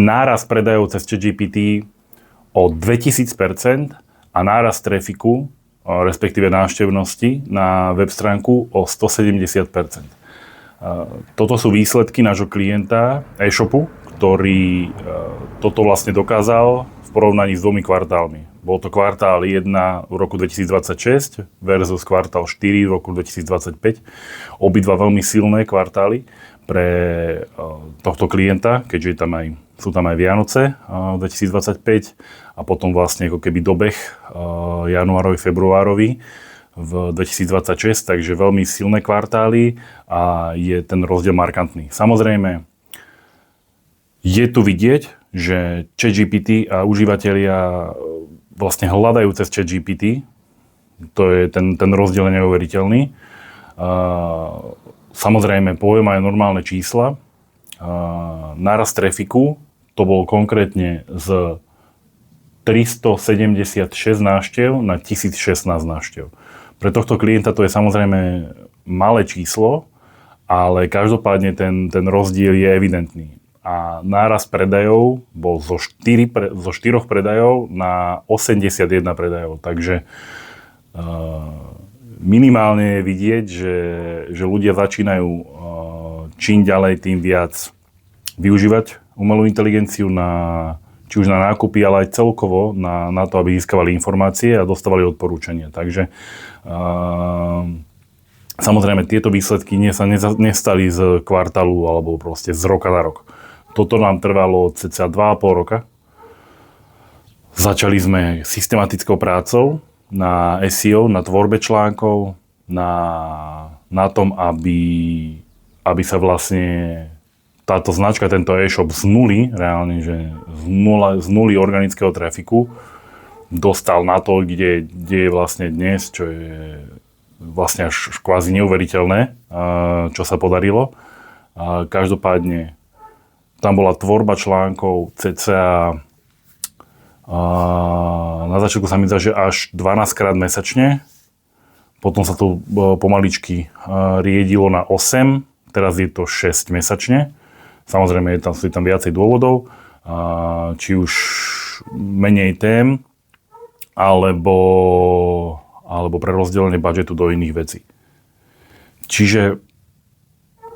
nárast predajov cez ChatGPT o 2000% a nárast trafiku, respektíve návštevnosti na web stránku o 170%. Toto sú výsledky nášho klienta e-shopu, ktorý toto vlastne dokázal v porovnaní s 2 kvartálmi. Bol to kvartál 1 v roku 2026 versus kvartál 4 v roku 2025. Obidva veľmi silné kvartály pre tohto klienta, keďže sú tam aj Vianoce 2025 a potom vlastne ako keby dobeh januárový, februárový v 2026, takže veľmi silné kvartály a je ten rozdiel markantný. Samozrejme, je tu vidieť, že ChatGPT a užívateľia vlastne hľadajú cez ChatGPT. To je ten rozdiel neuveriteľný. Samozrejme, poviem aj normálne čísla. Nárast trafiku, to bol konkrétne z 376 návštev na 1016 návštev. Pre tohto klienta to je samozrejme malé číslo, ale každopádne ten rozdiel je evidentný. A nárast predajov bol zo 4 predajov na 81 predajov. Takže minimálne je vidieť, že ľudia začínajú čím ďalej, tým viac využívať umelú inteligenciu či už na nákupy, ale aj celkovo na to, aby získavali informácie a dostávali odporúčania. Takže samozrejme tieto výsledky sa nestali z kvartálu alebo proste z roka na rok. Toto nám trvalo cca 2,5 roka. Začali sme systematickou prácou na SEO, na tvorbe článkov, na tom, aby sa vlastne táto značka, tento e-shop z nuly, reálne, že z nuly organického trafiku dostal na to, kde je vlastne dnes, čo je vlastne až kvázi neuveriteľné, čo sa podarilo. Každopádne tam bola tvorba článkov cca na začiatku sa mi zdá, že až 12 krát mesačne. Potom sa to pomaličky riedilo na 8, teraz je to 6 mesačne. Samozrejme sú tam viacej dôvodov, či už menej tém, alebo prerozdelenie budžetu do iných vecí. Čiže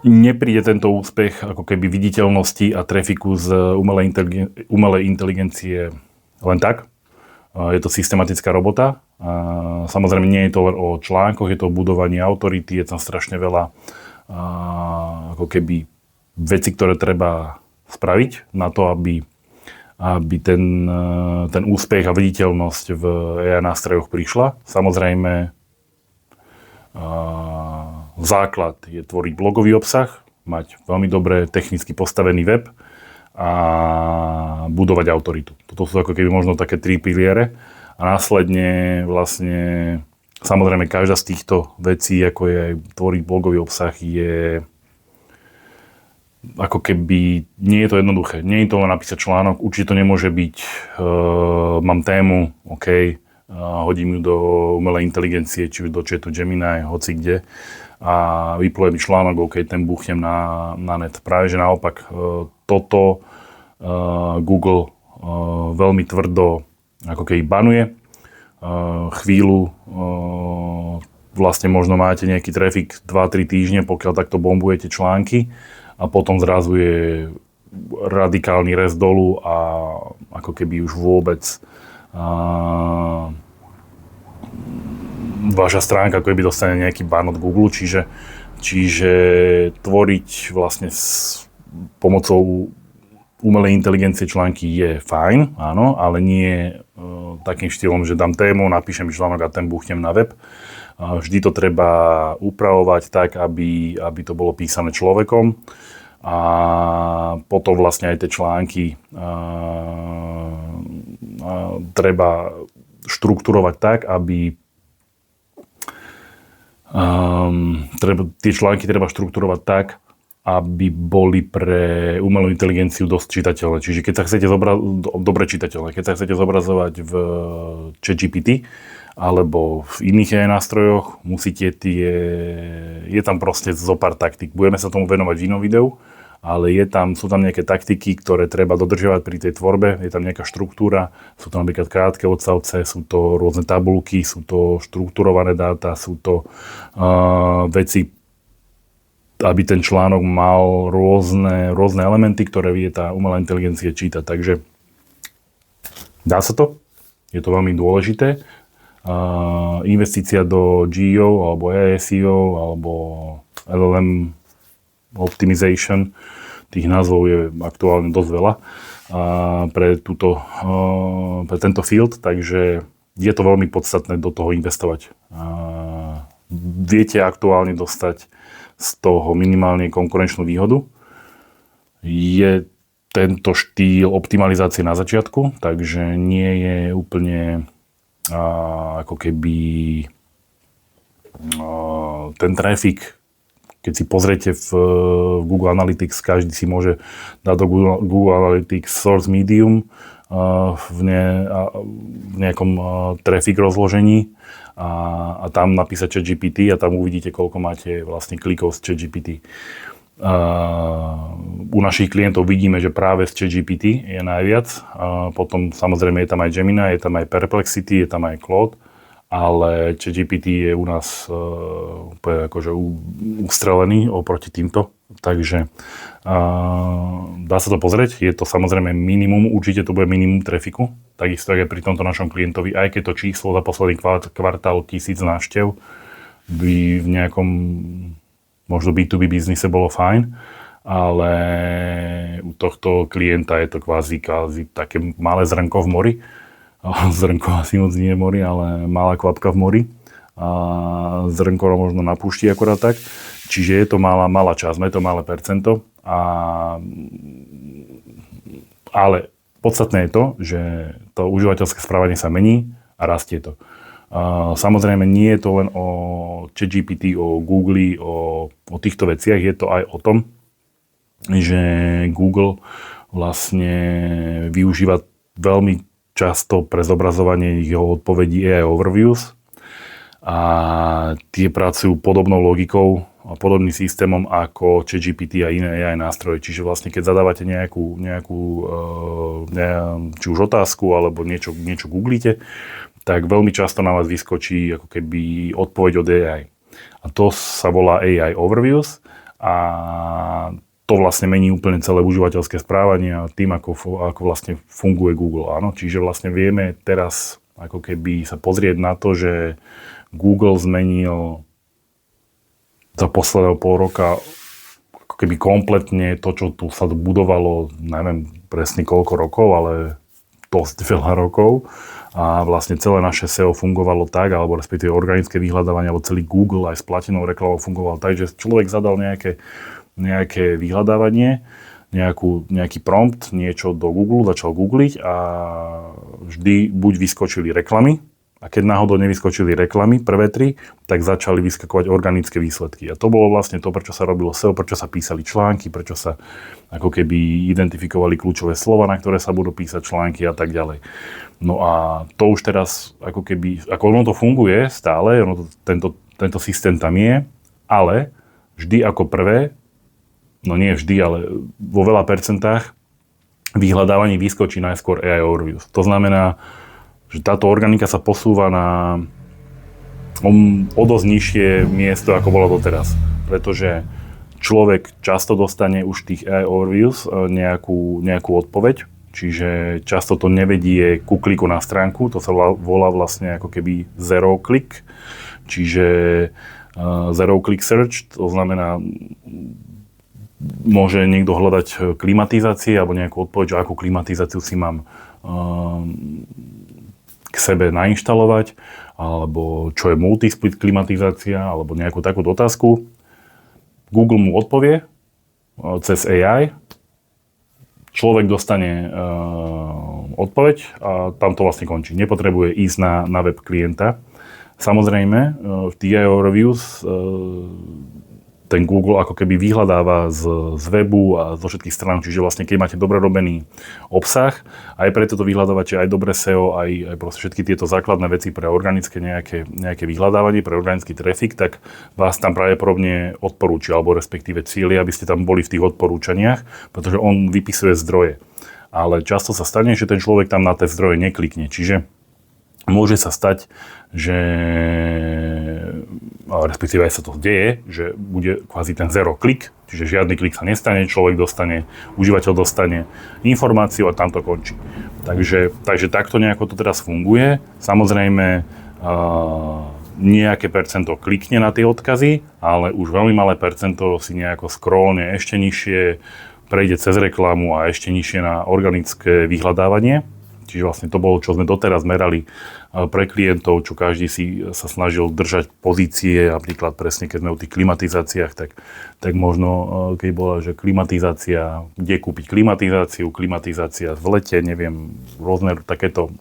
nepríde tento úspech ako keby viditeľnosti a trafiku z umelej inteligencie len tak. Je to systematická robota. Samozrejme nie je to len o článkoch, je to o budovaní autority, je tam strašne veľa ako keby veci, ktoré treba spraviť na to, aby ten úspech a viditeľnosť v AI nástrojoch prišla. Samozrejme základ je tvoriť blogový obsah, mať veľmi dobre technicky postavený web a budovať autoritu. Toto sú ako keby možno také 3 piliere a následne vlastne samozrejme každá z týchto vecí, ako je tvoriť blogový obsah, je ako keby, nie je to jednoduché. Nie je to len napísať článok, určite to nemôže byť, mám tému, OK, hodím ju do umelej inteligencie, či už do chatu Gemini, hoci kde a vypluje mi článok, OK, ten buchnem na net. Práve že naopak, toto Google veľmi tvrdo ako keby banuje. Chvíľu vlastne možno máte nejaký trafik 2-3 týždne, pokiaľ takto bombujete články a potom zrazu je radikálny rez dolu a ako keby už vôbec vaša stránka ako keby dostane nejaký ban od Google, čiže tvoriť vlastne s pomocou umelej inteligencie články je fajn, áno, ale nie takým štýlom, že dám tému, napíšem článok a ten buchnem na web. Vždy to treba upravovať tak, aby to bolo písané človekom a potom vlastne aj tie články treba štrukturovať tak, aby tie články treba štrukturovať tak, aby boli pre umelú inteligenciu dosť čitateľné. Čiže keď sa chcete dobre čitateľné, keď sa chcete zobrazovať v ChatGPT alebo v iných AI nástrojoch, musíte je tam proste zo pár taktík. Budeme sa tomu venovať v inom videu, ale sú tam nejaké taktiky, ktoré treba dodržiavať pri tej tvorbe, je tam nejaká štruktúra, sú to napríklad krátke odstavce, sú to rôzne tabulky, sú to štruktúrované dáta, sú to veci, aby ten článok mal rôzne elementy, ktoré vie tá umelá inteligencia čítať. Takže dá sa to, je to veľmi dôležité. Investícia do GEO alebo ASEO alebo LLM optimization, tých názvov je aktuálne dosť veľa pre tento field, takže je to veľmi podstatné do toho investovať. Viete aktuálne dostať z toho minimálne konkurenčnú výhodu. Je tento štýl optimalizácie na začiatku, takže nie je úplne ako keby ten traffic, keď si pozriete v Google Analytics, každý si môže dať do Google Analytics source medium v nejakom traffic rozložení a tam napísať ChatGPT a tam uvidíte, koľko máte vlastne klikov z ChatGPT. U našich klientov vidíme, že práve z ChatGPT je najviac. Potom samozrejme je tam aj Gemini, je tam aj Perplexity, je tam aj Claude, ale ChatGPT je u nás úplne akože ustrelený oproti týmto. Takže dá sa to pozrieť. Je to samozrejme minimum, určite to bude minimum trafiku. Takisto aj pri tomto našom klientovi, aj keď to číslo za posledný kvartál 1000 návštev by v nejakom možno B2B biznise bolo fajn, ale u tohto klienta je to kvázi také malé zrnko v mori. Zrnko asi moc nie je v mori, ale malá kvapka v mori. A zrnko možno na púšti akorát tak. Čiže je to malá časť, je to malé percento. Ale podstatné je to, že to užívateľské správanie sa mení a rastie to. Samozrejme, nie je to len o ChatGPT, o Google, o týchto veciach. Je to aj o tom, že Google vlastne využíva veľmi často pre zobrazovanie jeho odpovedí AI overviews a tie pracujú podobnou logikou a podobným systémom ako ChatGPT a iné AI nástroje. Čiže vlastne keď zadávate nejakú či už otázku alebo niečo googlíte, tak veľmi často na vás vyskočí ako keby odpoveď od AI. A to sa volá AI Overviews a to vlastne mení úplne celé užívateľské správanie a tým, ako vlastne funguje Google. Áno? Čiže vlastne vieme teraz ako keby sa pozrieť na to, že Google zmenil za posledného pol roka ako keby kompletne to, čo tu sa budovalo, neviem presne koľko rokov, ale dosť veľa rokov. A vlastne celé naše SEO fungovalo tak, alebo respektíve organické vyhľadávanie, alebo celý Google aj s platinou reklamou fungoval tak, že človek zadal nejaké vyhľadávanie, nejaký prompt, niečo do Google, začal googliť a vždy buď vyskočili reklamy, a keď náhodou nevyskočili reklamy, prvé 3, tak začali vyskakovať organické výsledky. A to bolo vlastne to, prečo sa robilo SEO, prečo sa písali články, prečo sa ako keby identifikovali kľúčové slova, na ktoré sa budú písať články a tak ďalej. No a to už teraz ako ono to funguje stále, tento systém tam je, ale vždy ako prvé, no nie vždy, ale vo veľa percentách vyhľadávaní vyskočí najskôr AI Overviews. To znamená, že táto organika sa posúva na o dosť nižšie miesto, ako bolo doteraz. Pretože človek často dostane už tých AI Overviews nejakú odpoveď, čiže často to nevedie ku kliku na stránku, to sa volá vlastne ako keby zero click, čiže zero click search, to znamená, môže niekto hľadať klimatizácie alebo nejakú odpoveď, že akú klimatizáciu si mám k sebe nainštalovať, alebo čo je multisplit klimatizácia, alebo nejakú takúto otázku. Google mu odpovie cez AI, človek dostane odpoveď a tam to vlastne končí. Nepotrebuje ísť na web klienta. Samozrejme, v tých AI Reviews ten Google ako keby vyhľadáva z webu a zo všetkých strán, čiže vlastne keď máte dobre robený obsah, aj pre toto vyhľadávače, aj dobré SEO, aj proste všetky tieto základné veci pre organické nejaké vyhľadávanie, pre organický trafik, tak vás tam pravdepodobne odporúči, alebo respektíve cíli, aby ste tam boli v tých odporúčaniach, pretože on vypisuje zdroje. Ale často sa stane, že ten človek tam na tie zdroje neklikne, čiže môže sa stať, že respektíve aj sa to deje, že bude kvázi ten zero klik, čiže žiadny klik sa nestane, užívateľ dostane informáciu a tam to končí. Takže takto nejako to teraz funguje. Samozrejme, nejaké percento klikne na tie odkazy, ale už veľmi malé percento si nejako scrollne ešte nižšie, prejde cez reklamu a ešte nižšie na organické vyhľadávanie. Čiže vlastne to bolo, čo sme doteraz merali pre klientov, čo každý si sa snažil držať pozície, napríklad presne keď sme o tých klimatizáciách, tak možno keď bola, že klimatizácia, kde kúpiť klimatizácia v lete, neviem, rôzne takéto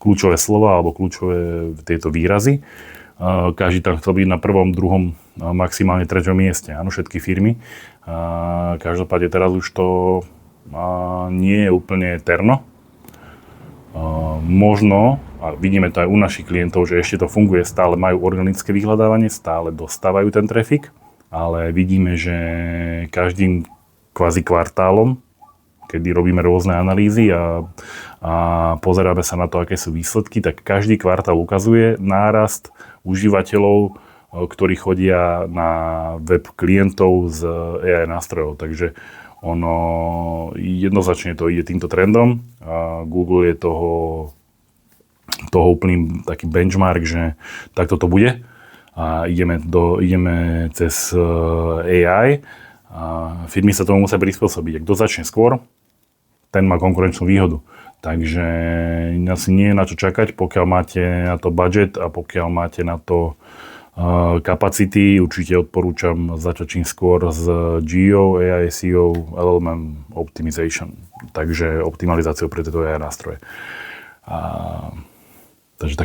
kľúčové slova alebo kľúčové tieto výrazy. Každý tam chcel byť na prvom, druhom, maximálne treťom mieste, áno, všetky firmy. Každopádne teraz už to nie je úplne terno. Možno, a vidíme to aj u našich klientov, že ešte to funguje, stále majú organické vyhľadávanie, stále dostávajú ten trafik, ale vidíme, že každým kvázi kvartálom, kedy robíme rôzne analýzy a pozeráme sa na to, aké sú výsledky, tak každý kvartál ukazuje nárast užívateľov, ktorí chodia na web klientov z AI nástrojov. Takže ono jednoznačne to ide týmto trendom a Google je toho úplný taký benchmark, že takto to bude a ideme cez AI a firmy sa tomu musia prispôsobiť. Kto začne skôr, ten má konkurenčnú výhodu. Takže asi nie je na čo čakať, pokiaľ máte na to budget a pokiaľ máte na to kapacity, určite odporúčam začať čím skôr s GEO, AI, SEO, LLM Optimization, takže optimalizáciou pre tieto AI nástroje. Takže